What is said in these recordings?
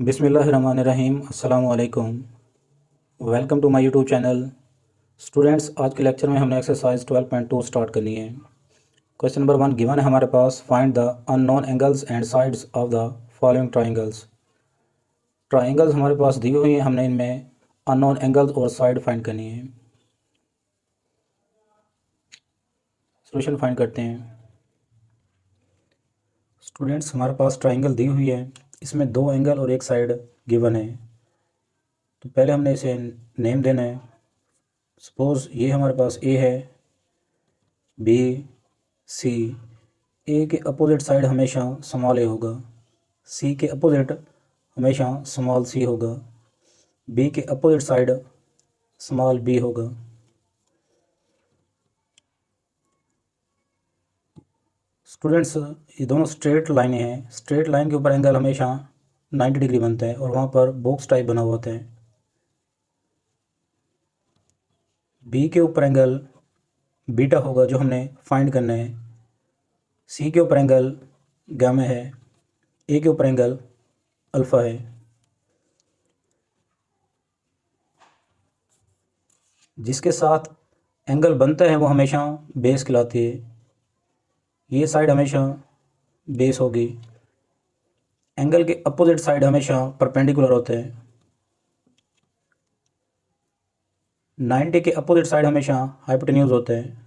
बिस्मिल्लाहिर्रहमानिर्रहीम। अस्सलामु अलैकुम। Welcome to my YouTube channel. Students, आज के लेक्चर में हमने एक्सरसाइज 12.2 स्टार्ट करनी है। क्वेश्चन नंबर 1 गिवन है हमारे पास। Find the unknown angles and sides of the following triangles. Triangles हमारे पास दी हुई हैं, हमने इनमें अननोन एंगल्स और साइड फाइंड करनी है। सॉल्यूशन फाइंड करते हैं। स्टूडेंट्स, हमारे पास ट्राइंगल दी हुई है, इसमें 2 एंगल और एक साइड गिवन है। तो पहले हमने इसे नेम देना है। सपोज़ ये हमारे पास ए है, बी, सी। ए के अपोजिट साइड हमेशा स्मॉल ए होगा, सी के अपोजिट हमेशा स्मॉल सी होगा, बी के अपोजिट साइड स्मॉल बी होगा। स्टूडेंट्स, ये दोनों स्ट्रेट लाइनें हैं। स्ट्रेट लाइन के ऊपर एंगल हमेशा 90 डिग्री बनता है और वहाँ पर बॉक्स टाइप बना हुआ होता है। बी के ऊपर एंगल बीटा होगा जो हमने फाइंड करना है। सी के ऊपर एंगल गामा है, ए के ऊपर एंगल अल्फ़ा है। जिसके साथ एंगल बनता है वो हमेशा बेस कहलाती है। ये साइड हमेशा बेस होगी। एंगल के अपोजिट साइड हमेशा परपेंडिकुलर होते हैं। 90 के अपोजिट साइड हमेशा हाइपोटेन्यूज होते हैं।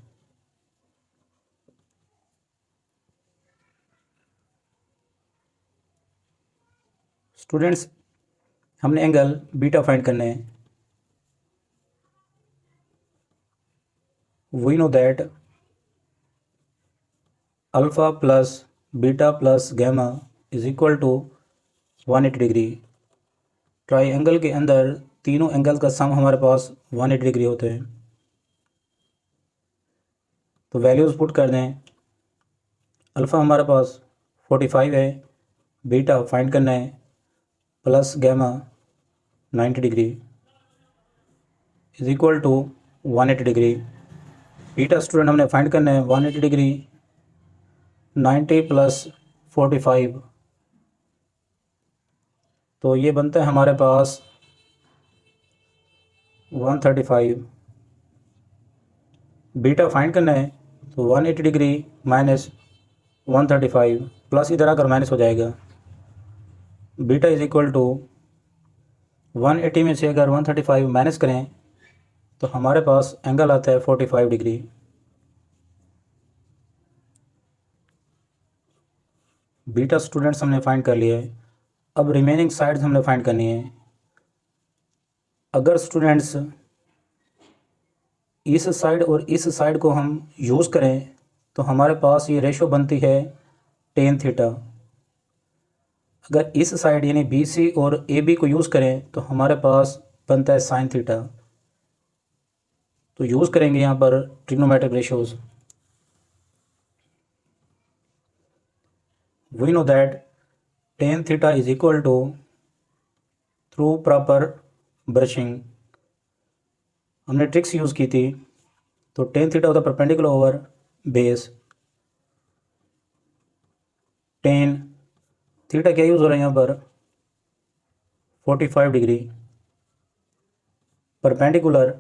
स्टूडेंट्स, हमने एंगल बीटा फाइंड करना है। We know that alpha plus beta plus gamma is equal to 180 degree. Triangle के अंदर तीनों एंगल का सम हमारे पास 180 डिग्री होते हैं। तो वैल्यूज़ पुट कर दें। अल्फ़ा हमारे पास 45 है, बीटा फाइंड करना है, plus gamma 90 degree is equal to 180 degree. Beta student हमने फाइंड करना है 180 डिग्री 90 प्लस 45, तो ये बनता है हमारे पास 135। बीटा फाइंड करना है तो 180 डिग्री माइनस 135 प्लस इधर आकर माइनस हो जाएगा। बीटा इज इक्वल टू 180 में से अगर 135 माइनस करें तो हमारे पास एंगल आता है 45 डिग्री। बीटा स्टूडेंट्स हमने फाइंड कर लिया है। अब रिमेनिंग साइड्स हमने फाइंड करनी है। अगर स्टूडेंट्स इस साइड और इस साइड को हम यूज़ करें तो हमारे पास ये रेशो बनती है टेन थीटा। अगर इस साइड यानी बी सी और ए बी को यूज़ करें तो हमारे पास बनता है साइन थीटा। तो यूज़ करेंगे यहाँ पर trigonometric ratios. We know that tan theta is equal to through proper brushing. हमने ट्रिक्स यूज़ की थी। तो टेन थीटा होता है perpendicular over base. Tan theta क्या यूज़ हो रहा है यहाँ पर 45 डिग्री, परपेंडिकुलर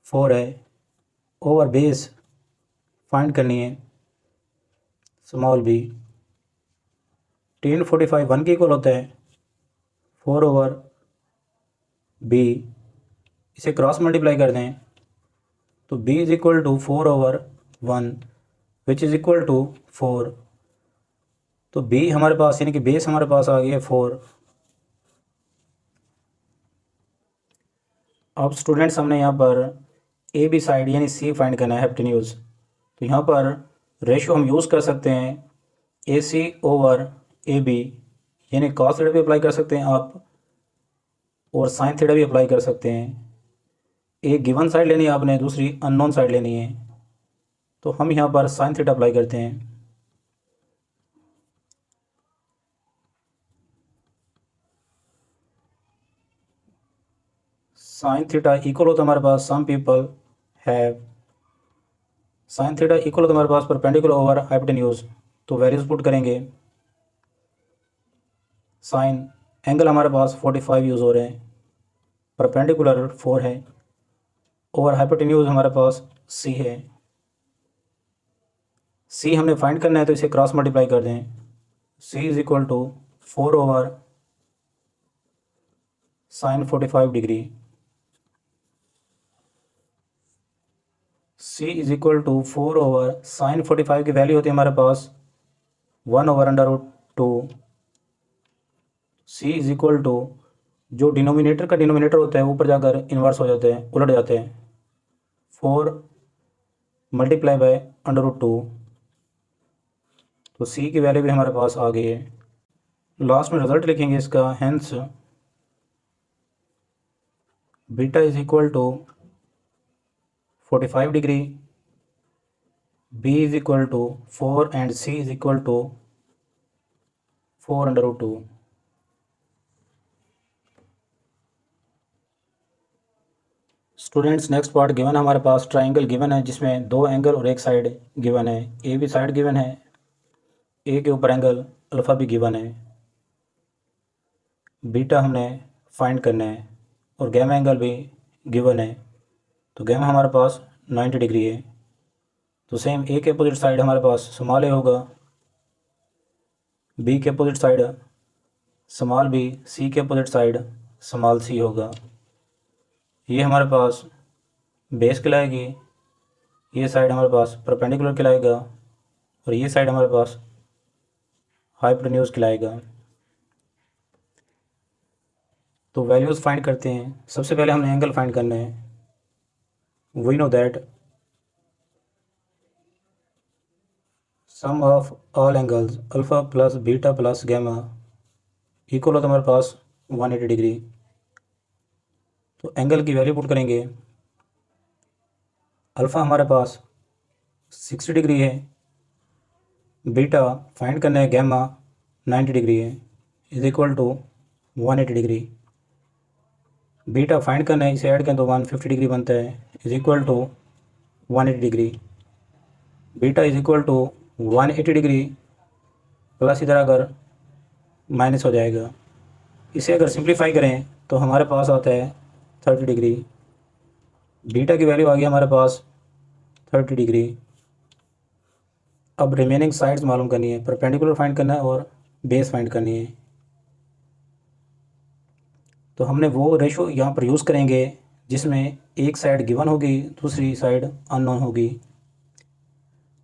4 है, ओवर बेस फाइंड करनी है स्मॉल बी। टेन 45 1 के इक्वल होता है 4 ओवर बी। इसे क्रॉस मल्टीप्लाई कर दें तो b is equal to 4 over 1 which is equal to 4। तो b हमारे पास यानी कि बेस हमारे पास आ गया 4। अब स्टूडेंट्स हमने यहाँ पर ए बी साइड यानी c फाइंड करना है हाइपोटेन्यूज। तो यहाँ पर रेशो हम यूज़ कर सकते हैं ए सी ओवर ए बी, यानी कॉस थीटा भी अप्लाई कर सकते हैं आप और साइन थीटा भी अप्लाई कर सकते हैं। एक गिवन साइड लेनी है आपने, दूसरी अननोन साइड लेनी है। तो हम यहाँ पर साइन थीटा अप्लाई करते हैं। साइन थीटा इक्वल होता है हमारे पास, some people have sine theta equal होता है हमारे पास परपेंडिकुलर ओवर हाइपोटेन्यूज। तो वैल्यूज पुट करेंगे। साइन एंगल हमारे पास 45 यूज़ हो रहे हैं, परपेंडिकुलर 4 है, ओवर हाइपोटेन्यूज हमारे पास सी है। सी हमने फाइंड करना है तो इसे क्रॉस मल्टीप्लाई कर दें। C is equal to 4 over sine 45 degree. C is equal to 4 over sine 45 की वैल्यू होती है हमारे पास 1 over under root 2। C is equal to, जो डिनोमिनेटर का डिनोमिनेटर होता है ऊपर जाकर इन्वर्स हो जाते हैं, उलट जाते हैं, 4 मल्टीप्लाई बाय अंडर रूट 2। तो सी की वैल्यू भी हमारे पास आ गई है। लास्ट में रिजल्ट लिखेंगे इसका, hence beta is equal to 45 degree, B is equal to 4 and C is equal to 4 under root 2। Students next part given है हमारे पास, ट्राइंगल गिवन है जिसमें 2 एंगल और एक साइड गिवन है। ए भी साइड गिवन है, ए के ऊपर एंगल अल्फ़ा भी गिवन है, बीटा हमने फाइंड करना है और गैमा एंगल भी गिवन है। तो गैमा हमारे पास 90 डिग्री है। तो सेम ए के अपोजिट साइड हमारे पास स्मॉल ए होगा, बी के अपोजिट साइड स्मॉल बी, सी के अपोजिट साइड स्मॉल सी होगा। ये हमारे पास बेस कहलाएगी, ये साइड हमारे पास परपेंडिकुलर कहलाएगा और ये साइड हमारे पास हाइपोटेन्यूज कहलाएगा। तो वैल्यूज़ फाइंड करते हैं। सबसे पहले हमने एंगल फाइंड करना है। We know that sum of all angles alpha plus beta plus gamma equal होता है हमारे पास 180 डिग्री। तो एंगल की वैल्यू पुट करेंगे। अल्फ़ा हमारे पास 60 डिग्री है, बीटा फाइंड करना है गैमा 90 डिग्री है, is equal to 180 degree. Beta find करना है, इसे ऐड करें तो 150 डिग्री बनता है, is equal to 180 degree. Beta is equal to 180 degree plus इधर अगर माइनस हो जाएगा। इसे अगर सिंप्लीफाई करें तो हमारे पास आता है 30 डिग्री। बीटा की वैल्यू आ गई हमारे पास 30 डिग्री। अब रिमेनिंग साइड्स मालूम करनी है, परपेंडिकुलर फाइंड करना है और बेस फाइंड करनी है। तो हमने वो रेशो यहाँ पर यूज़ करेंगे जिसमें एक साइड गिवन होगी, दूसरी साइड अननोन होगी।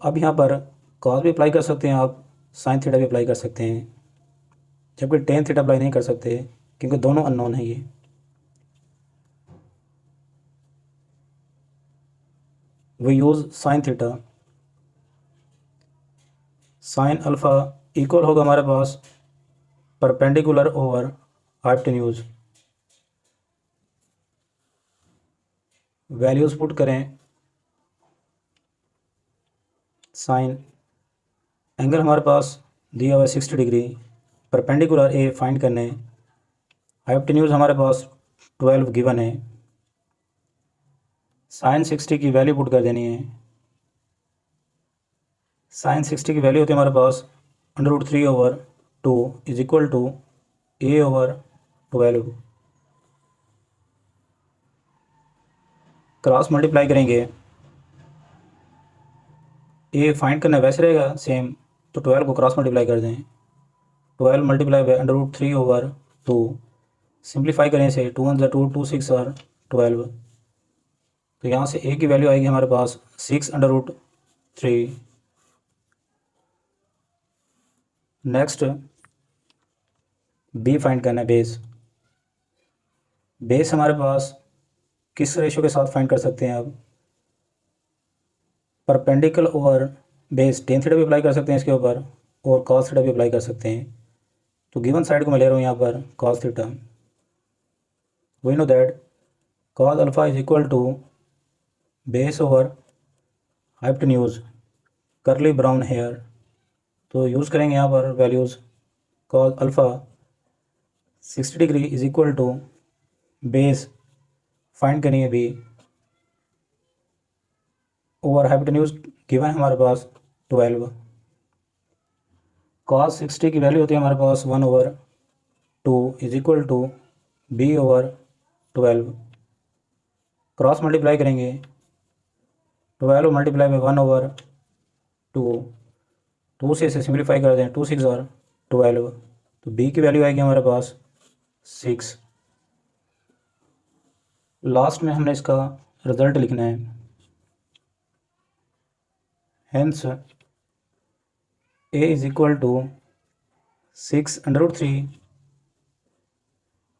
अब यहाँ पर कॉस भी अप्लाई कर सकते हैं आप, साइन थीटा भी अप्लाई कर सकते हैं, जबकि टेन थीटा अप्लाई नहीं कर सकते क्योंकि दोनों अननोन है। ये we use sine theta. Sine alpha equal होगा हमारे पास perpendicular over hypotenuse. Values put करें। साइन एंगल हमारे पास दिया हुआ है 60 डिग्री, परपेंडिकुलर ए फाइंड करने, हाइपोटेन्यूज हमारे पास 12 गिवन है। साइन 60 की वैल्यू पुट कर देनी है। साइन 60 की वैल्यू होती है हमारे पास √3 over 2 is equal to A over 12। Cross multiply करेंगे, ए फाइंड करना वैसे रहेगा सेम, तो 12 को क्रॉस मल्टीप्लाई कर दें। 12 मल्टीप्लाई बाय √3 ओवर 2, सिंप्लीफाई करें इसे, 2 1 2 2 6 और 12। तो यहाँ से ए की वैल्यू आएगी हमारे पास 6√3। नेक्स्ट बी फाइंड करना है, बेस। बेस हमारे पास किस रेशो के साथ फाइंड कर सकते हैं अब, perpendicular over base tan theta भी अप्लाई कर सकते हैं इसके ऊपर और कॉस थीटा भी अप्लाई कर सकते हैं। तो गिवन साइड को मैं ले रहा हूँ यहाँ पर cos theta. We know that cos alpha is equal to base over hypotenuse curly brown hair. तो यूज़ करेंगे यहाँ पर values, cos alpha 60 degree is equal to base find करेंगे बी ओवर हाइपोटेन्यूज गिवन हमारे पास 12। कॉस 60 की value होती है हमारे पास 1 over 2 is equal to B over 12। Cross multiply करेंगे, 12 मल्टीप्लाई बाई 1 ओवर 2, 2 से इसे सिंप्लीफाई कर दें, 2 6 और 12, तो बी की वैल्यू आएगी हमारे पास 6। लास्ट में हमने इसका रिजल्ट लिखना है। Hence A is equal to 6√3,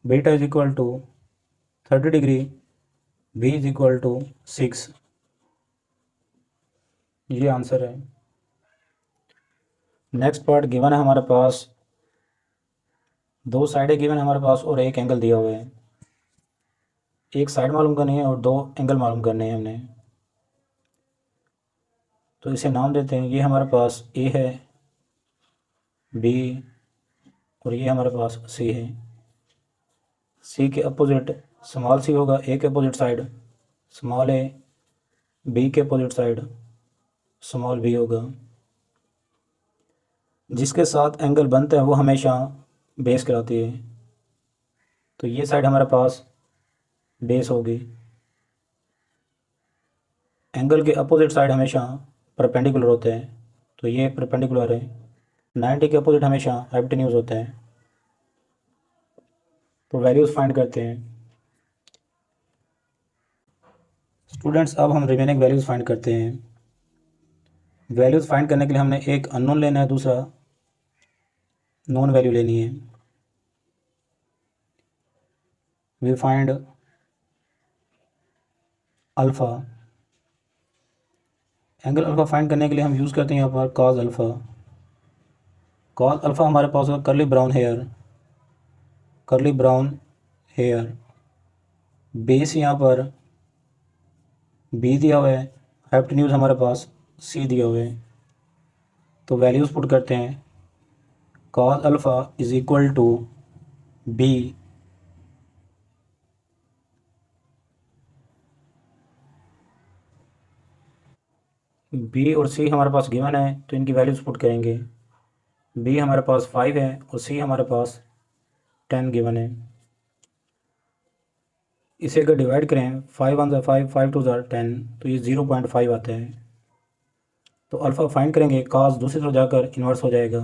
beta is equal to 30 degree, B is equal to 6। ये आंसर है। नेक्स्ट पार्ट गिवन है हमारे पास, दो साइडें गिवन है हमारे पास और एक एंगल दिया हुआ है। एक साइड मालूम करनी है और दो एंगल मालूम करने हैं हमने। तो इसे नाम देते हैं, ये हमारे पास ए है, बी, और ये हमारे पास सी है। सी के अपोजिट स्मॉल सी होगा, ए के अपोजिट साइड स्मॉल ए, बी के अपोजिट साइड स्मॉल बी होगा। जिसके साथ एंगल बनता है वो हमेशा बेस कहलाती है। तो ये साइड हमारे पास बेस होगी। एंगल के अपोजिट साइड हमेशा परपेंडिकुलर होते हैं, तो ये परपेंडिकुलर है। 90 के अपोजिट हमेशा हाइपोटेन्यूज होता है। तो वैल्यूज़ फाइंड करते हैं स्टूडेंट्स। अब हम रिमेनिंग वैल्यूज़ फाइंड करते हैं। वैल्यूज़ फाइंड करने के लिए हमने एक अननोन लेना है, दूसरा नॉन वैल्यू लेनी है। We find alpha. Angle alpha find करने के लिए हम यूज़ करते हैं यहाँ पर कॉस अल्फ़ा। कॉस अल्फ़ा हमारे पास होगा curly brown hair, curly brown hair. Base यहाँ पर बी दिया हुआ है, हाइपोटेन्यूज हमारे पास सी दिया हुआ है। तो वैल्यूज़ पुट करते हैं। Cos alpha is equal to B, B और सी हमारे पास गिवन है तो इनकी वैल्यूज़ पुट करेंगे। बी हमारे पास 5 है और सी हमारे पास 10 गिवन है। इसे अगर डिवाइड करें, 5 1 5, 5 2 10, तो ये 0.5 आता है। तो अल्फ़ा फाइंड करेंगे, कॉस दूसरी तरफ जाकर इन्वर्स हो जाएगा,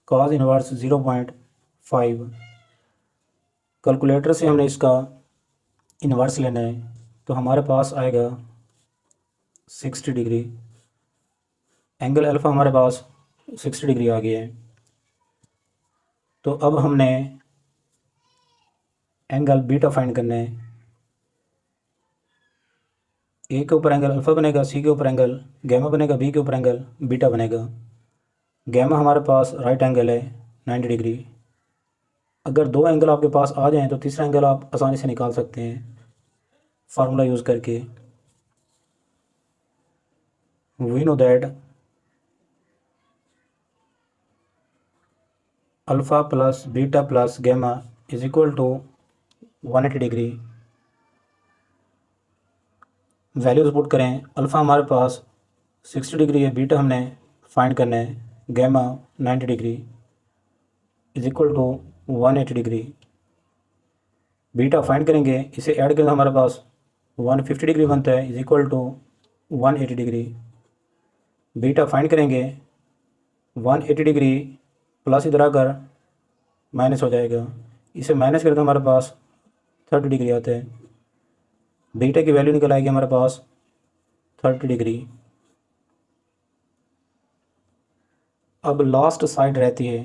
कॉस इन्वर्स 0.5। कैलकुलेटर से हमने इसका इन्वर्स लेना है, तो हमारे पास आएगा 60 डिग्री। एंगल अल्फ़ा हमारे पास 60 डिग्री आ गया है। तो अब हमने एंगल बीटा फाइंड करना है। ए के ऊपर एंगल अल्फ़ा बनेगा, सी के ऊपर एंगल गैमा बनेगा, बी के ऊपर एंगल बीटा बनेगा। गैमा हमारे पास राइट एंगल है 90 डिग्री। अगर दो एंगल आपके पास आ जाएं तो तीसरा एंगल आप आसानी से निकाल सकते हैं फार्मूला यूज़ करके। We know that alpha plus beta plus gamma is equal to 180 degree. Values put करें, अल्फ़ा हमारे पास 60 डिग्री है, बीटा हमने फाइंड करना है, gamma 90 degree is equal to 180 degree. Beta find करेंगे, इसे ऐड करें हमारे पास 150 डिग्री बनता है, is equal to 180 degree. Beta find करेंगे, 180 डिग्री प्लस इधर आकर माइनस हो जाएगा, इसे माइनस करके हमारे पास 30 डिग्री आता है। बीटा की वैल्यू निकल आएगी हमारे पास 30 डिग्री। अब लास्ट साइड रहती है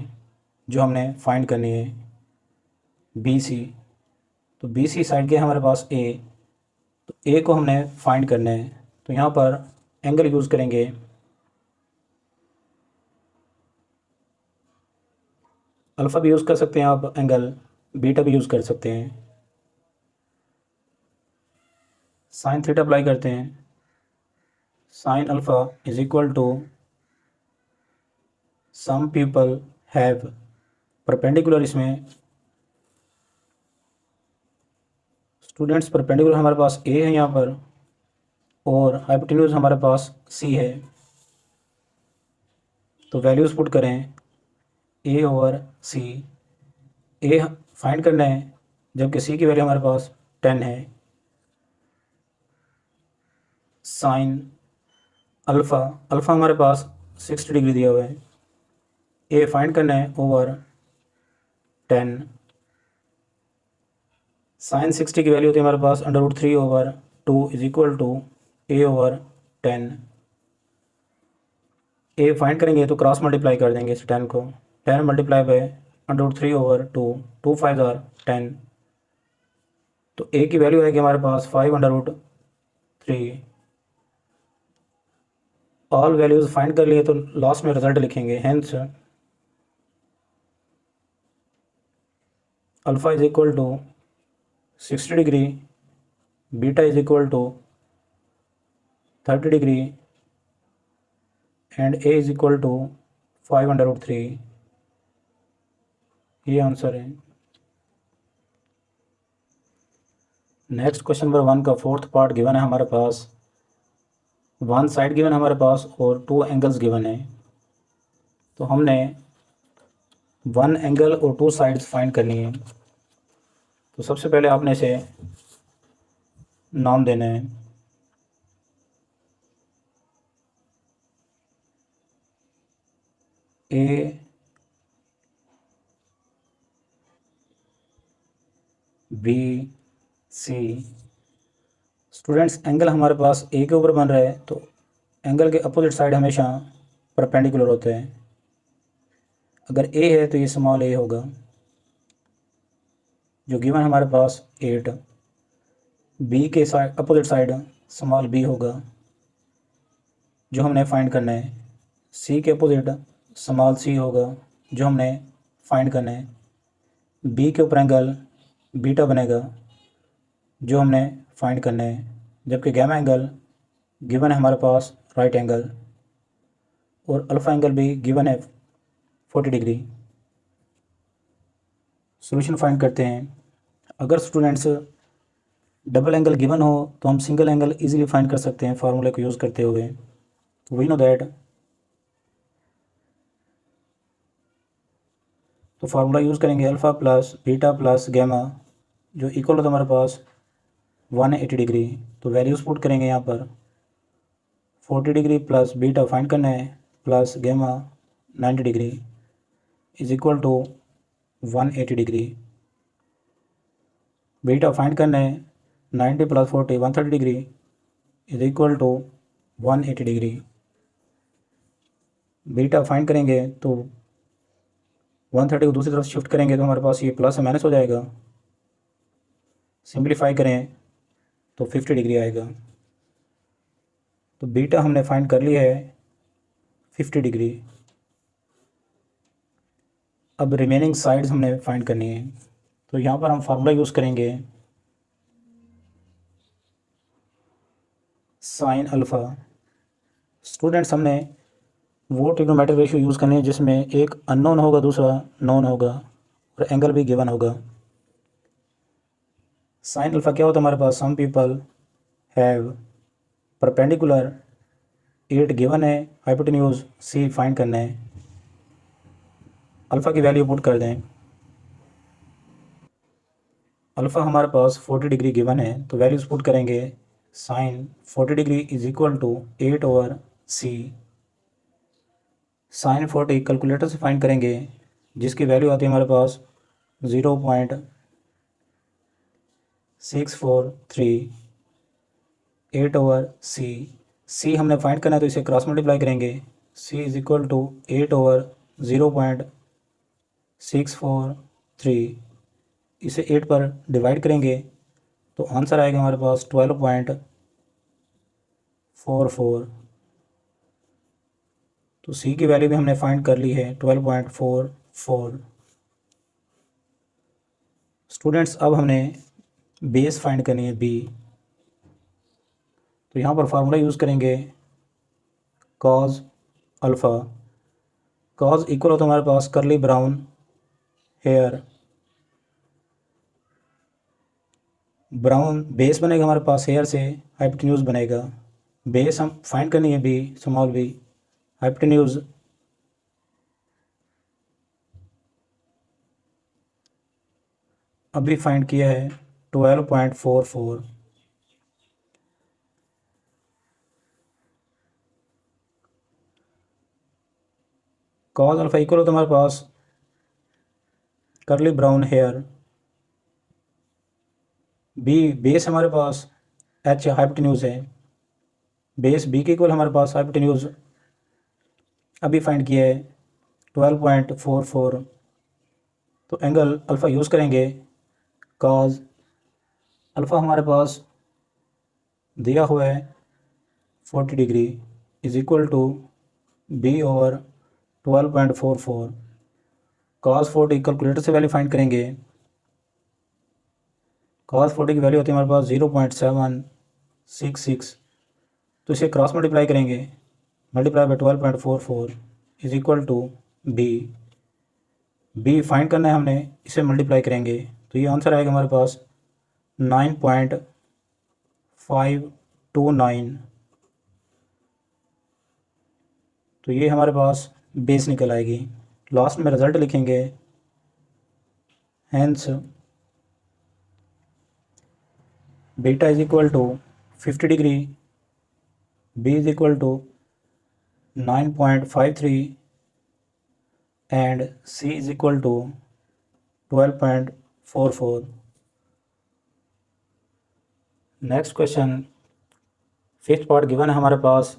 जो हमने फाइंड करनी है, बी सी। तो बी सी साइड के हमारे पास ए, तो ए को हमने फाइंड करना है। तो यहाँ पर एंगल यूज़ करेंगे, अल्फ़ा भी यूज़ कर सकते हैं आप, एंगल बीटा भी यूज़ कर सकते हैं। साइन थीटा अप्लाई करते हैं, sine alpha is equal to some people have perpendicular, इसमें स्टूडेंट्स परपेंडिकुलर हमारे पास ए है यहाँ पर और हाइपोटेन्यूज हमारे पास सी है। तो वैल्यूज़ पुट करें, ए ओवर सी ए फाइंड करना है, जबकि सी की वैल्यू हमारे पास 10 है। साइन अल्फ़ा, अल्फ़ा हमारे पास 60 डिग्री दिया हुआ है। ए फाइंड करना है ओवर 10। साइन 60 की वैल्यू होती है हमारे पास √3/2 is equal to A/10। A find करेंगे तो क्रॉस मल्टीप्लाई कर देंगे इस 10 को। 10 मल्टीप्लाई बाय √3/2, 2 5 आर 10। तो ए की वैल्यू आएगी हमारे पास 5/3। ऑल वैल्यूज़ फाइंड कर लिए तो लास्ट में रिजल्ट लिखेंगे। Hence alpha is equal to 60 degree, beta is equal to 30 degree and A is equal to 5/3। ये आंसर है। नेक्स्ट क्वेश्चन नंबर 1 का फोर्थ पार्ट गिवन है हमारे पास। वन साइड गिवन हमारे पास और 2 एंगल्स गिवन है। तो हमने 1 एंगल और 2 साइड्स फाइंड करनी है। तो सबसे पहले आपने इसे नाम देना है। A B C. Students angle हमारे पास ए के ऊपर बन रहा है, तो एंगल के अपोजिट साइड हमेशा परपेंडिकुलर होते हैं। अगर ए है तो ये स्मॉल ए होगा, जो गिवन हमारे पास 8। बी के side opposite side small B होगा, जो हमने फाइंड करना है। सी के अपोजिट स्मॉल सी होगा, जो हमने फाइंड करना है। बी के ऊपर एंगल बीटा बनेगा, जो हमने फाइंड करना है। जबकि गैमा एंगल गिवन है हमारे पास राइट एंगल, और अल्फ़ा एंगल भी गिवन है 40 डिग्री। सॉल्यूशन फाइंड करते हैं। अगर स्टूडेंट्स डबल एंगल गिवन हो तो हम सिंगल एंगल इजीली फाइंड कर सकते हैं फार्मूले को यूज़ करते हुए। तो वी नो दैट। तो फार्मूला यूज़ करेंगे alpha plus beta plus gamma, जो इक्वल होता है हमारे पास 180 डिग्री। तो वैल्यूज़ पुट करेंगे यहाँ पर। 40 डिग्री प्लस बीटा फाइंड करना है, plus gamma 90 degree is equal to 180 degree. Beta find करना है, 90 plus 40 130 degree is equal to 180 degree. Beta find करेंगे तो 130 को दूसरी तरफ शिफ्ट करेंगे तो हमारे पास ये प्लस और माइनस हो जाएगा। सिंप्लीफाई करें तो 50 डिग्री आएगा। तो बीटा हमने फाइंड कर लिया है 50 डिग्री। अब रिमेनिंग साइड्स हमने फाइंड करनी है। तो यहाँ पर हम फार्मूला यूज़ करेंगे साइन अल्फ़ा। स्टूडेंट्स हमने वो ट्रिग्नोमेट्रिक रेशियो यूज़ करनी है जिसमें एक अननोन होगा, दूसरा नोन होगा, और एंगल भी गिवन होगा। साइन अल्फ़ा क्या होता है हमारे पास? Some people have perpendicular 8 given है, हाइपोटेन्यूज सी फाइंड करना है। अल्फ़ा की वैल्यू पुट कर दें। अल्फ़ा हमारे पास 40 डिग्री गिवन है, तो वैल्यूज़ पुट करेंगे। Sine 40 degree is equal to 8/c। Sine 40 calculator से फाइंड करेंगे, जिसकी वैल्यू आती है हमारे पास 0.643। 8/c। सी हमने फाइंड करना है तो इसे क्रॉस मल्टीप्लाई करेंगे। c is equal to 8/0.643। इसे 8 पर डिवाइड करेंगे तो आंसर आएगा हमारे पास 12.44। तो c की वैल्यू भी हमने फाइंड कर ली है 12.44। स्टूडेंट्स अब हमने बेस फाइंड करनी है b। तो यहाँ पर फार्मूला यूज़ करेंगे कॉज अल्फ़ा। कॉज इक्वल होता है हमारे पास करली ब्राउन हेयर। ब्राउन बेस बनेगा हमारे पास, हेयर से हाइपोटेन्यूज बनेगा। बेस हम फाइंड करनी है बी, स्मॉल बी। हाइपोटेन्यूज अभी फाइंड किया है 12.44। कॉज अल्फ़ा इक्वल हो तो हमारे पास करली ब्राउन हेयर, बी बेस हमारे पास एच हाइपोटेन्यूज है, बेस बी के इक्वल हमारे पास हाइपोटेन्यूज अभी फाइंड किया है 12.44। तो एंगल अल्फ़ा यूज़ करेंगे, कॉज अल्फ़ा हमारे पास दिया हुआ है 40 degree is equal to B over 12.44। Cos 40 calculator से वैल्यू फाइंड करेंगे, कॉस 40 की वैल्यू होती है हमारे पास 0.766। तो इसे क्रॉस मल्टीप्लाई करेंगे, multiply by 12.44 is equal to B. B find करना है हमने, इसे मल्टीप्लाई करेंगे तो ये आंसर आएगा हमारे पास 9.529। तो ये हमारे पास बेस निकल आएगी। लास्ट में रिज़ल्ट लिखेंगे, hence beta is equal to 50 degree, B is equal to 9.53 and C is equal to 12.44। Next question, fifth part given है हमारे पास,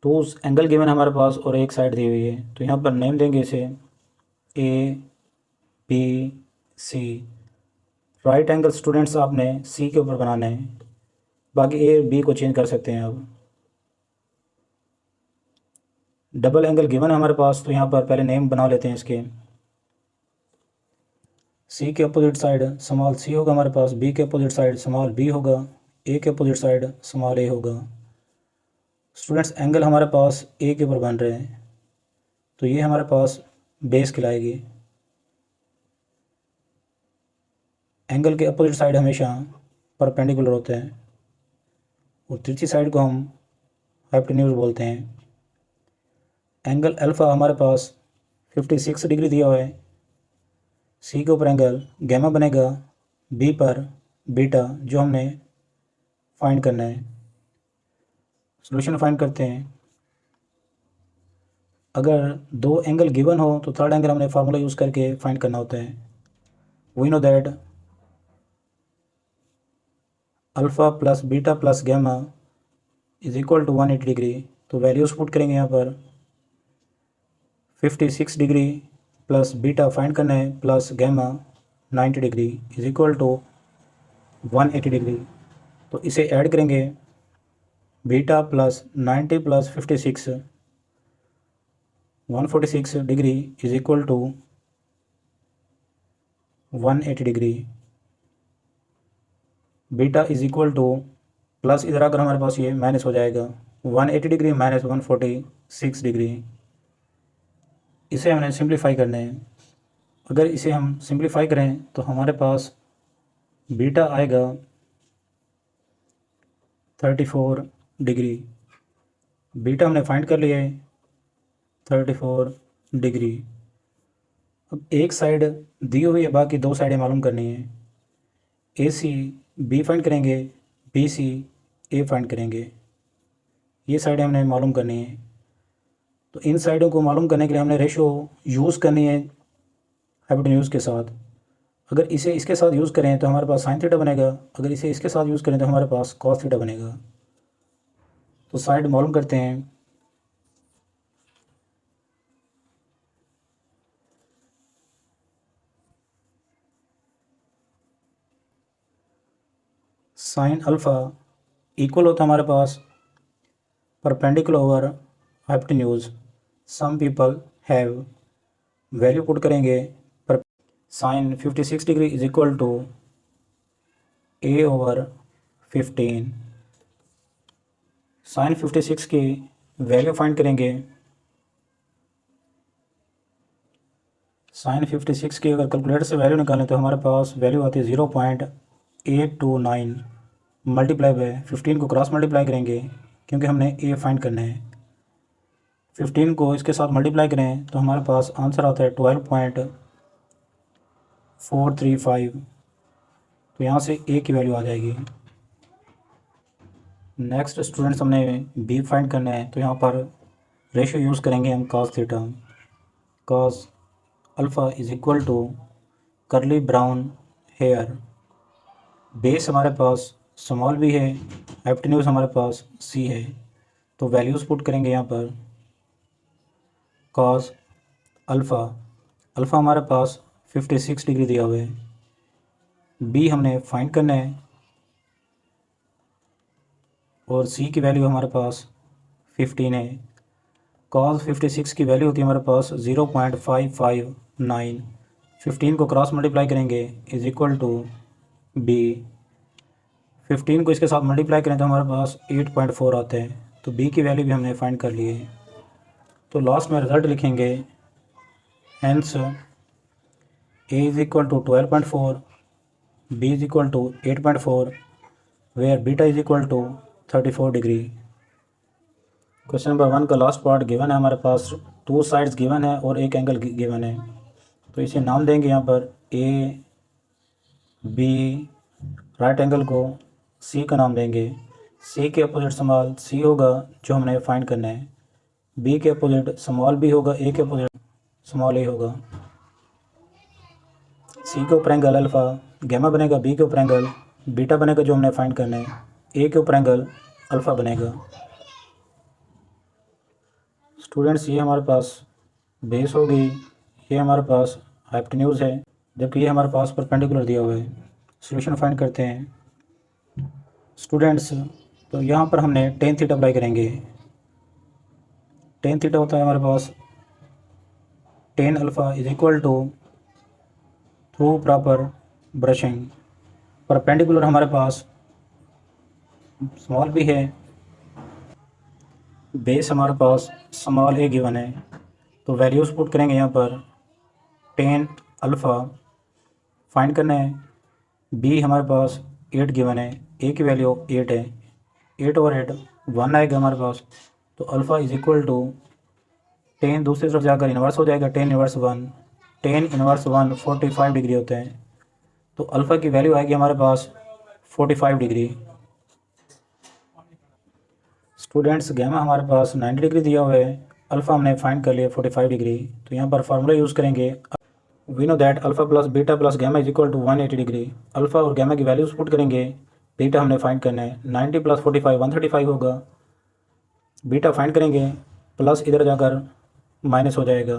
टू एंगल गिवन है हमारे पास और एक साइड दी हुई है। तो यहाँ पर नेम देंगे इसे A B C. Right angle students आपने सी के ऊपर बनाना है, बाकी ए बी को चेंज कर सकते हैं। अब डबल एंगल गिवन है हमारे पास, तो यहाँ पर पहले नेम बना लेते हैं इसके। सी के अपोजिट साइड स्मॉल सी होगा हमारे पास, बी के अपोजिट साइड स्मॉल बी होगा, ए के अपोजिट साइड स्मॉल ए होगा। स्टूडेंट्स एंगल हमारे पास ए के ऊपर बन रहे हैं, तो ये हमारे पास बेस कहलाएगी। एंगल के अपोजिट साइड हमेशा परपेंडिकुलर होते हैं और तीसरी साइड को हम हाइपोटेन्यूज बोलते हैं। एंगल अल्फ़ा हमारे पास 56 डिग्री दिया हुआ है, सी के ऊपर एंगल गैमा बनेगा, बी पर बीटा, जो हमने फाइंड करना है। सॉल्यूशन फाइंड करते हैं। अगर दो एंगल गिवन हो तो थर्ड एंगल हमने फार्मूला यूज़ करके फाइंड करना होता है। We know that alpha plus beta plus gamma is equal to 180 degree. तो वैल्यूज़ पुट करेंगे यहाँ पर 56 डिग्री प्लस बीटा फाइंड करना है plus gamma 90 degree is equal to 180 degree. तो इसे ऐड करेंगे, beta plus 90 plus 56 146 degree is equal to 180 degree. Beta is equal to plus इधर आकर हमारे पास ये माइनस हो जाएगा, 180 डिग्री माइनस 146 डिग्री। इसे हमने सिंप्लीफाई करना है। अगर इसे हम सिंप्लीफाई करें तो हमारे पास बीटा आएगा 34 डिग्री। बीटा हमने फाइंड कर लिया है 34 डिग्री। अब एक साइड दी हुई है, बाकी दो साइडें मालूम करनी है। ए सी बी फाइंड करेंगे, बी सी ए फाइंड करेंगे। ये साइडें हमने मालूम करनी है। तो इन साइडों को मालूम करने के लिए हमने रेशो यूज़ करनी है हाइपोटेन्यूज के साथ। अगर इसे इसके साथ यूज़ करें तो हमारे पास साइन थीटा बनेगा, अगर इसे इसके साथ यूज़ करें तो हमारे पास कॉस थीटा बनेगा। तो साइड मालूम करते हैं। साइन अल्फ़ा इक्वल होता है हमारे पास perpendicular over hypotenuse. Some people have, value put करेंगे, पर sine 56 degree is equal to A over 15। Sine 56 की वैल्यू फाइंड करेंगे। साइन 56 की अगर कैलकुलेटर से वैल्यू निकालें तो हमारे पास वैल्यू आती है 0.829 मल्टीप्लाई बाय 15 को क्रॉस मल्टीप्लाई करेंगे क्योंकि हमने ए फाइंड करना है। 15 को इसके साथ मल्टीप्लाई करें तो हमारे पास आंसर आता है 12.435 तो यहाँ से ए की वैल्यू आ जाएगी। नेक्स्ट स्टूडेंट्स हमने बी फाइंड करना है, तो यहाँ पर रेशियो यूज़ करेंगे हम cos theta. cos alpha is equal to curly brown hair. Base हमारे पास स्मॉल बी है, हाइपोटेन्यूज हमारे पास सी है, तो वैल्यूज़ पुट करेंगे यहाँ पर। cos अल्फ़ा, अल्फ़ा हमारे पास 56 डिग्री दिया हुआ है। बी हमने फाइंड करना है और सी की वैल्यू हमारे पास 15 है। cos 56 की वैल्यू होती है हमारे पास 0.559। 15 को क्रॉस मल्टीप्लाई करेंगे इज इक्वल टू बी। 15 को इसके साथ मल्टीप्लाई करें तो हमारे पास 8.4 आता है, तो बी की वैल्यू भी हमने फाइंड कर ली है। तो लास्ट में रिजल्ट लिखेंगे, hence A is equal to 12.4, B is equal to 8.4, where beta is equal to 34 degree. Question number 1 का लास्ट पार्ट गिवन है हमारे पास, 2 साइड्स गिवन है और एक एंगल गिवन है, तो इसे नाम देंगे यहाँ पर ए बी, राइट एंगल को सी का नाम देंगे। सी के अपोजिट स्मॉल सी होगा जो हमने फाइंड करना है, बी के अपोजिट स्मॉल बी होगा, ए के अपोजिट स्मॉल ए होगा। सी के ऊपर एंगल अल्फ़ा, गैमा बनेगा, बी के ऊपर एंगल बीटा बनेगा जो हमने फाइंड करना है, ए के ऊपर एंगल अल्फ़ा बनेगा। स्टूडेंट्स ये हमारे पास बेस होगी, ये हमारे पास हाइपोटेन्यूज है, जबकि ये हमारे पास परपेंडिकुलर दिया हुआ है। सॉल्यूशन फाइंड करते हैं स्टूडेंट्स। तो यहाँ पर हमने टेन थीटा अप्लाई करेंगे। टेन थीटा होता है हमारे पास tan alpha is equal to, through proper brushing, perpendicular हमारे पास स्मॉल भी है, बेस हमारे पास स्मॉल ए गिवन है, तो वैल्यूज़ पुट करेंगे यहाँ पर। टेन अल्फ़ा फाइंड करना है, बी हमारे पास 8 गिवन है, ए की वैल्यू 8 है, 8 और 8 1 आएगा हमारे पास, तो अल्फ़ा इज इक्वल टू 10 दूसरी तरफ जाकर इन्वर्स हो जाएगा, 10 इन्वर्स 1, 10 इन्वर्स 1 45 डिग्री होता है, तो अल्फ़ा की वैल्यू आएगी हमारे पास 45 डिग्री। स्टूडेंट्स गैमा हमारे पास 90 डिग्री दिया हुआ है, अल्फ़ा हमने फाइंड कर लिया 45 डिग्री, तो यहाँ पर फार्मूला यूज़ करेंगे। We know that alpha plus beta plus gamma is equal to 180 degree. Alpha और गैमा की वैल्यूज़ पुट करेंगे, बीटा हमने फाइंड करना है, 90 प्लस 45 135 होगा। बीटा फाइंड करेंगे, प्लस इधर जाकर माइनस हो जाएगा,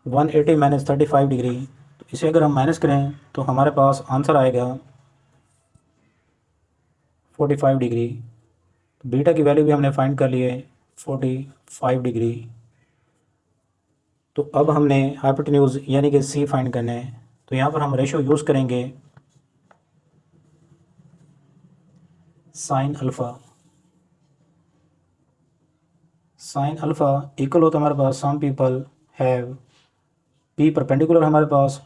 180 माइनस 35 डिग्री, तो इसे अगर हम माइनस करें तो हमारे पास आंसर आएगा 45 डिग्री। तो बीटा की वैल्यू भी हमने फाइंड कर ली है 45 डिग्री। तो अब हमने हाइपोटेन्यूज यानी कि सी फाइंड करना है, तो यहाँ पर हम रेशियो यूज़ करेंगे sine alpha. Sine alpha equal होता है हमारे पास, some people have, P perpendicular हमारे पास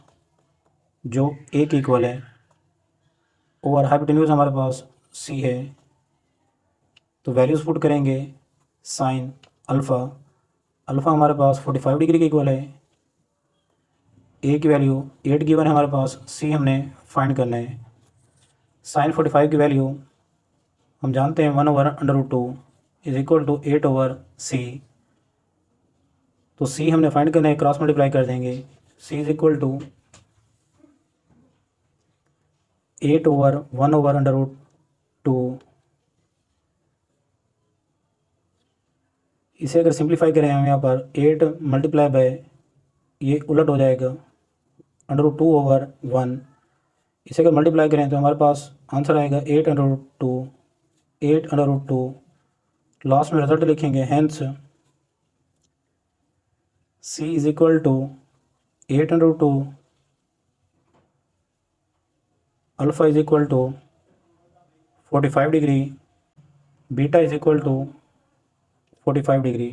जो ए के इक्वल है, और हाइपोटेन्यूज हमारे पास सी है, तो वैल्यूज़ पुट करेंगे। साइन अल्फ़ा, अल्फ़ा हमारे पास 45 डिग्री के इक्वल है, ए की वैल्यू 8 गिवन है हमारे पास, सी हमने फाइंड करना है। साइन 45 की वैल्यू हम जानते हैं 1/√2 इज इक्वल टू 8/c, तो सी हमने फाइंड करना है, क्रॉस मल्टीप्लाई कर देंगे, सी इज इक्वल टू 8/1/√2। इसे अगर सिंप्लीफाई करें हम यहाँ पर 8 मल्टीप्लाई बाय, ये उलट हो जाएगा √2/1, इसे अगर मल्टीप्लाई करें तो हमारे पास आंसर आएगा 8/2। लास्ट में रिजल्ट लिखेंगे, hence C is equal to 8/2, alpha is equal to 45 degree, beta is equal to 45 degree.